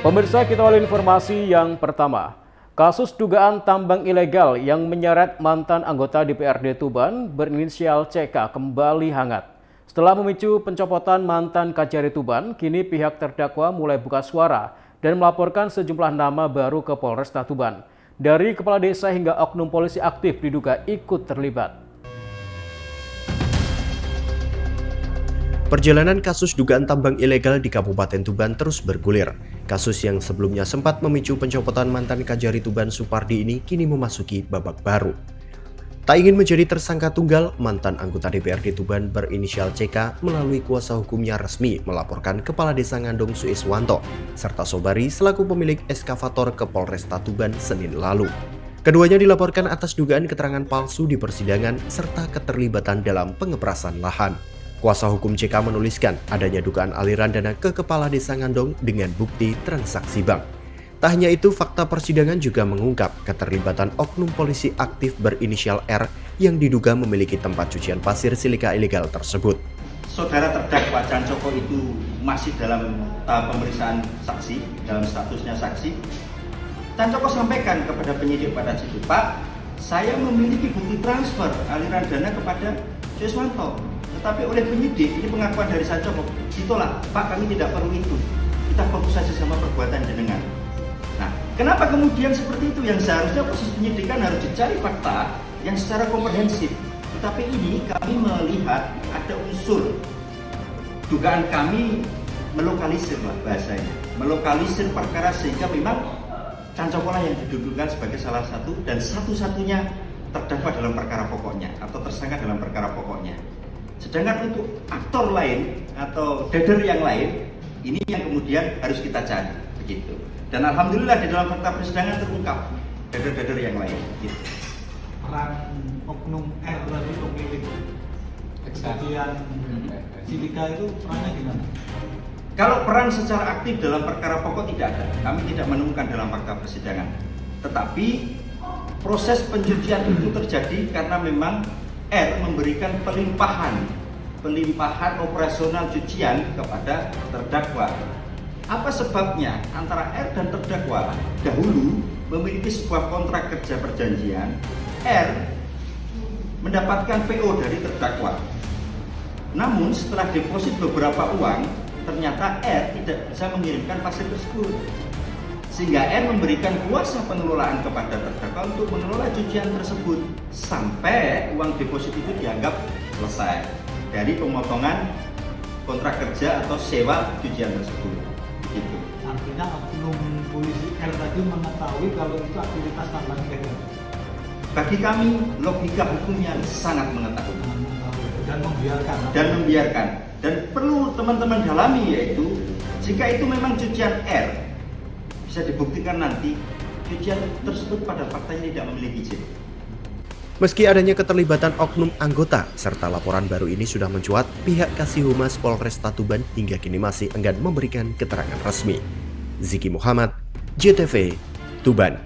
Pemirsa, kita awali informasi yang pertama. Kasus dugaan tambang ilegal yang menyeret mantan anggota DPRD Tuban berinisial CK kembali hangat. Setelah memicu pencopotan mantan Kajari Tuban, kini pihak terdakwa mulai buka suara dan melaporkan sejumlah nama baru ke Polresta Tuban. Dari kepala desa hingga oknum polisi aktif diduga ikut terlibat. Perjalanan kasus dugaan tambang ilegal di Kabupaten Tuban terus bergulir. Kasus yang sebelumnya sempat memicu pencopotan mantan Kajari Tuban Supardi ini kini memasuki babak baru. Tak ingin menjadi tersangka tunggal, mantan anggota DPRD Tuban berinisial CK melalui kuasa hukumnya resmi melaporkan Kepala Desa Ngandong Suiswanto serta Sobari selaku pemilik eskavator ke Polresta Tuban Senin lalu. Keduanya dilaporkan atas dugaan keterangan palsu di persidangan serta keterlibatan dalam pengeprasan lahan. Kuasa hukum CK menuliskan adanya dugaan aliran dana ke Kepala Desa Ngandong dengan bukti transaksi bank. Tak hanya itu, fakta persidangan juga mengungkap keterlibatan oknum polisi aktif berinisial R yang diduga memiliki tempat cucian pasir silika ilegal tersebut. Saudara terdakwa Cancoko itu masih dalam pemeriksaan saksi, dalam statusnya saksi. Cancoko sampaikan kepada penyidik pada situ, Pak, saya memiliki bukti transfer aliran dana kepada Suiswanto. Tetapi oleh penyidik, ini pengakuan dari Cancoko, ditolak. Pak, kami tidak perlu itu. Kita fokus saja sama perbuatan jenengan. Nah, kenapa kemudian seperti itu? Yang seharusnya proses penyidikan harus dicari fakta yang secara komprehensif. Tetapi ini kami melihat ada unsur dugaan kami melokalisir lah bahasanya. Melokalisir perkara sehingga memang Cancoko lah yang didudukan sebagai salah satu dan satu-satunya terdakwa dalam perkara pokoknya atau tersangka dalam perkara pokoknya. Sedangkan untuk aktor lain atau dader yang lain, ini yang kemudian harus kita cari, begitu. Dan alhamdulillah di dalam fakta persidangan terungkap dader-dader yang lain. Gitu. Peran oknum R tadi pemilik kejadian silika itu perannya gimana? Kalau peran secara aktif dalam perkara pokok tidak ada, kami tidak menemukan dalam fakta persidangan. Tetapi proses pencucian itu terjadi karena memang R memberikan pelimpahan operasional cucian kepada terdakwa. Apa sebabnya? Antara R dan terdakwa dahulu memiliki sebuah kontrak kerja perjanjian. R mendapatkan PO dari terdakwa. Namun setelah deposit beberapa uang, ternyata R tidak bisa mengirimkan pasir tersebut. Sehingga R memberikan kuasa pengelolaan kepada terdakwa untuk mengelola cucian tersebut sampai uang deposit itu dianggap selesai dari pemotongan kontrak kerja atau sewa cucian tersebut. Gitu. Artinya oknum polisi R tadi mengetahui kalau itu aktivitas tambang ilegal. Bagi kami logika hukumnya sangat mengetahui dan membiarkan. Dan perlu teman-teman dalami, yaitu jika itu memang cucian R, bisa dibuktikan nanti cucian tersebut pada faktanya tidak memiliki izin. Meski adanya keterlibatan oknum anggota serta laporan baru ini sudah mencuat, pihak Kasih Humas Polresta Tuban hingga kini masih enggan memberikan keterangan resmi. Ziki Muhammad, JTV, Tuban.